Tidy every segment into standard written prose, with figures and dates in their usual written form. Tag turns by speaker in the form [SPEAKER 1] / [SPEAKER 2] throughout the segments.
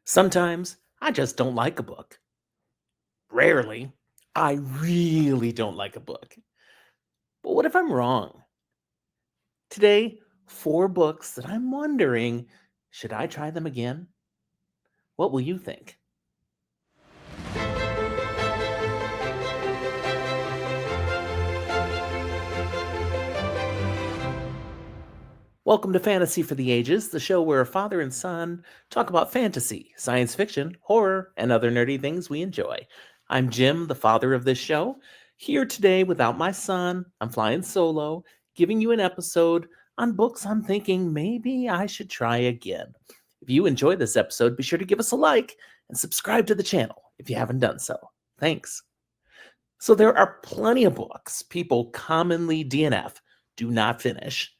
[SPEAKER 1] Sometimes I just don't like a book. Rarely, I really don't like a book. But what if I'm wrong? Today, four books that I'm wondering, should I try them again? What will you think? Welcome to Fantasy for the Ages, the show where a father and son talk about fantasy, science fiction, horror, and other nerdy things we enjoy. I'm Jim, the father of this show, here today without my son. I'm flying solo, giving you an episode on books I'm thinking maybe I should try again. If you enjoy this episode, be sure to give us a like and subscribe to the channel if you haven't done so. Thanks. So, there are plenty of books people commonly DNF, do not finish,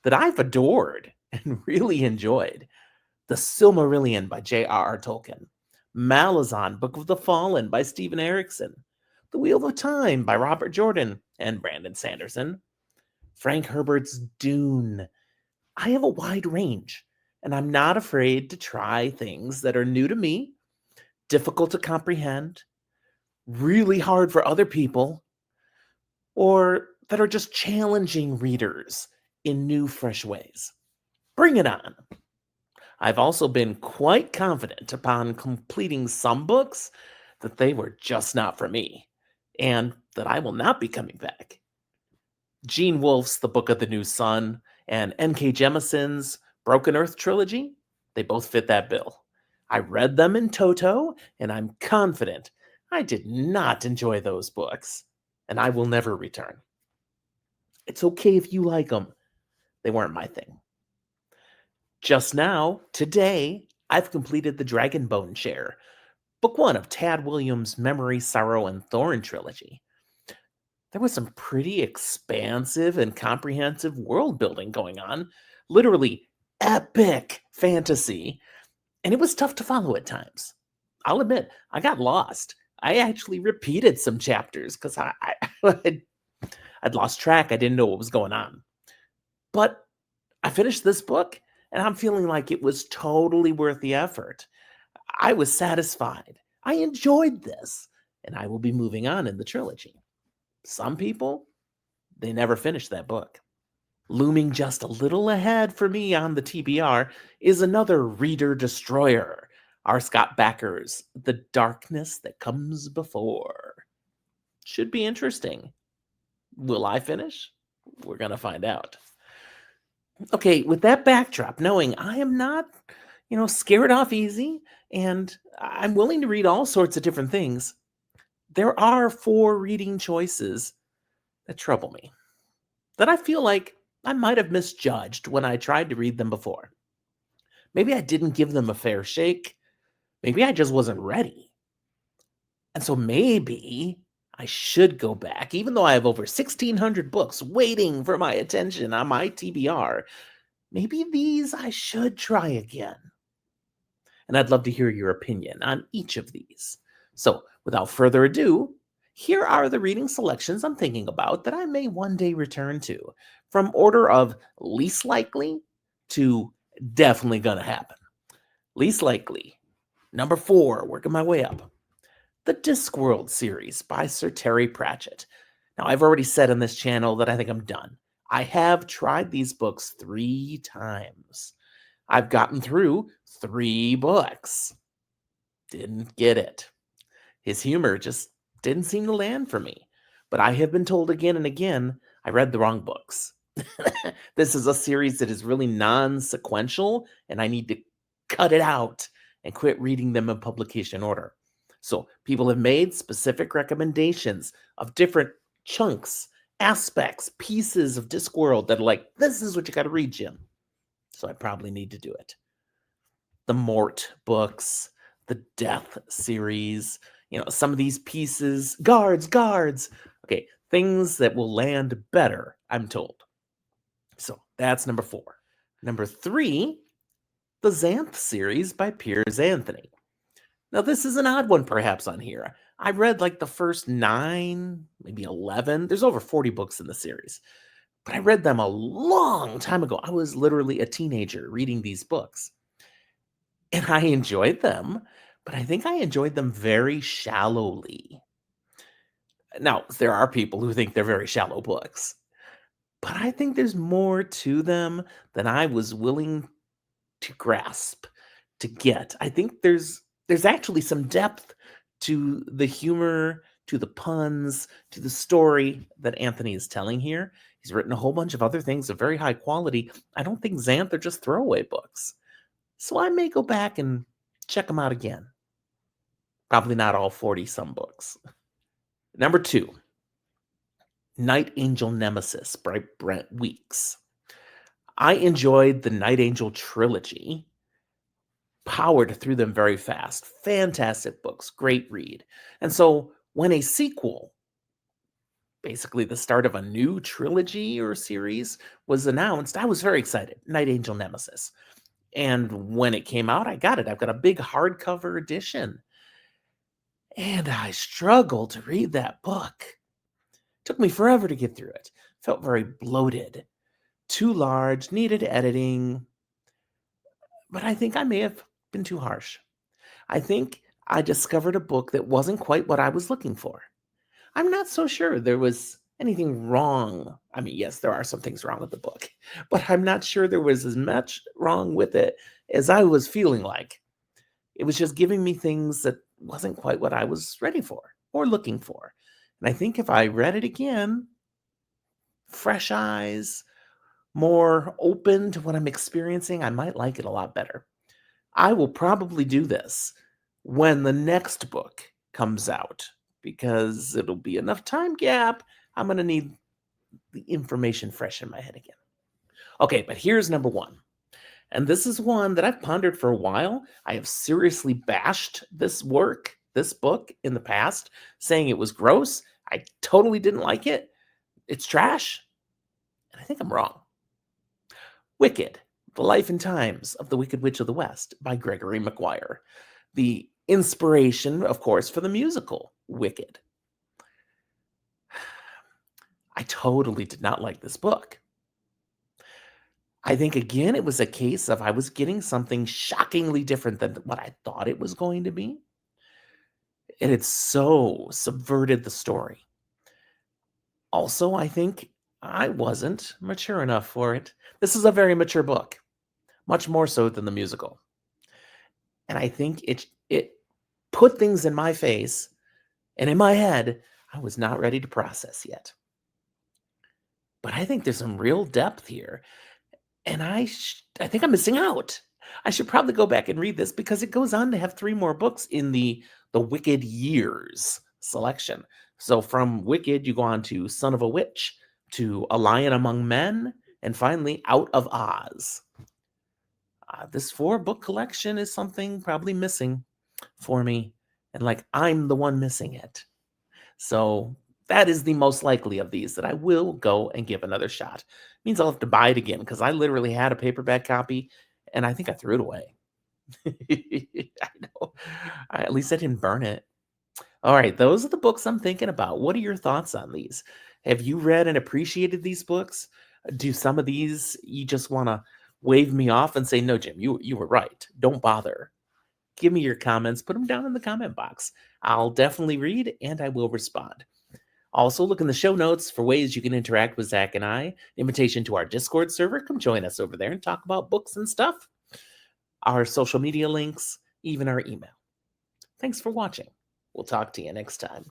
[SPEAKER 1] that I've adored and really enjoyed. The Silmarillion by J.R.R. Tolkien, Malazan, Book of the Fallen by Stephen Erickson, The Wheel of Time by Robert Jordan and Brandon Sanderson, Frank Herbert's Dune. I have a wide range, and I'm not afraid to try things that are new to me, difficult to comprehend, really hard for other people, or that are just challenging readers in new, fresh ways. Bring it on. I've also been quite confident upon completing some books that they were just not for me, and that I will not be coming back. Gene Wolfe's The Book of the New Sun and N.K. Jemison's Broken Earth trilogy, they both fit that bill. I read them in toto, and I'm confident I did not enjoy those books, and I will never return. It's okay if you like them. They weren't my thing. Just now, today, I've completed the Dragonbone Share, book one of Tad Williams' Memory, Sorrow, and Thorn trilogy. There was some pretty expansive and comprehensive world building going on, literally epic fantasy, and it was tough to follow at times. I'll admit, I got lost. I actually repeated some chapters because I'd lost track. I didn't know what was going on. But I finished this book, and I'm feeling like it was totally worth the effort. I was satisfied. I enjoyed this, and I will be moving on in the trilogy. Some people, they never finish that book. Looming just a little ahead for me on the TBR is another reader destroyer, R. Scott Bakker's The Darkness That Comes Before. Should be interesting. Will I finish? We're going to find out. Okay, with that backdrop, knowing I am not, scared off easy, and I'm willing to read all sorts of different things, there are four reading choices that trouble me, that I feel like I might have misjudged when I tried to read them before. Maybe I didn't give them a fair shake. Maybe I just wasn't ready. And so maybe I should go back, even though I have over 1,600 books waiting for my attention on my TBR. Maybe these I should try again. And I'd love to hear your opinion on each of these. So, without further ado, here are the reading selections I'm thinking about that I may one day return to, from order of least likely to definitely gonna happen. Least likely. Number 4, working my way up. The Discworld series by Sir Terry Pratchett. Now, I've already said on this channel that I think I'm done. I have tried these books 3 times. I've gotten through 3 books. Didn't get it. His humor just didn't seem to land for me. But I have been told again and again I read the wrong books. This is a series that is really non-sequential, and I need to cut it out and quit reading them in publication order. So people have made specific recommendations of different chunks, aspects, pieces of Discworld that are like, this is what you got to read, Jim. So I probably need to do it. The Mort books, the Death series, some of these pieces, guards. Okay, things that will land better, I'm told. So that's number 4. Number 3, the Xanth series by Piers Anthony. Now, this is an odd one perhaps on here. I read like the first 9, maybe 11. There's over 40 books in the series. But I read them a long time ago. I was literally a teenager reading these books. And I enjoyed them, but I think I enjoyed them very shallowly. Now, there are people who think they're very shallow books, but I think there's more to them than I was willing to grasp, to get. I think there's actually some depth to the humor, to the puns, to the story that Anthony is telling here. He's written a whole bunch of other things of very high quality. I don't think Xanth are just throwaway books. So I may go back and check them out again. Probably not all 40 some books. Number 2, Night Angel Nemesis by Brent Weeks. I enjoyed the Night Angel trilogy, powered through them very fast. Fantastic books, great read. And so when a sequel, basically the start of a new trilogy or series, was announced, I was very excited. Night Angel Nemesis. And when it came out, I got it. I've got a big hardcover edition. And I struggled to read that book. Took me forever to get through it. Felt very bloated. Too large, needed editing. But I think I may have been too harsh. I think I discovered a book that wasn't quite what I was looking for. I'm not so sure there was anything wrong. I mean, yes, there are some things wrong with the book, but I'm not sure there was as much wrong with it as I was feeling like. It was just giving me things that wasn't quite what I was ready for or looking for. And I think if I read it again, fresh eyes, more open to what I'm experiencing, I might like it a lot better. I will probably do this when the next book comes out because it'll be enough time gap. I'm going to need the information fresh in my head again. Okay, but here's number 1. And this is one that I've pondered for a while. I have seriously bashed this book in the past, saying it was gross. I totally didn't like it. It's trash. And I think I'm wrong. Wicked, The Life and Times of the Wicked Witch of the West by Gregory Maguire. The inspiration, of course, for the musical Wicked. I totally did not like this book. I think, again, it was a case of I was getting something shockingly different than what I thought it was going to be. And it so subverted the story. Also, I think I wasn't mature enough for it. This is a very mature book, much more so than the musical. And I think it put things in my face and in my head I was not ready to process yet. But I think there's some real depth here. And I think I'm missing out. I should probably go back and read this because it goes on to have 3 more books in the Wicked Years selection. So from Wicked, you go on to Son of a Witch, to A Lion Among Men, and finally Out of Oz. This 4-book collection is something probably missing for me. And I'm the one missing it. So that is the most likely of these that I will go and give another shot. Means I'll have to buy it again because I literally had a paperback copy and I think I threw it away. I know. At least I didn't burn it. All right, those are the books I'm thinking about. What are your thoughts on these? Have you read and appreciated these books? Do some of these you just want to wave me off and say, no, Jim, you were right. Don't bother. Give me your comments. Put them down in the comment box. I'll definitely read and I will respond. Also, look in the show notes for ways you can interact with Zach and I. Invitation to our Discord server. Come join us over there and talk about books and stuff. Our social media links, even our email. Thanks for watching. We'll talk to you next time.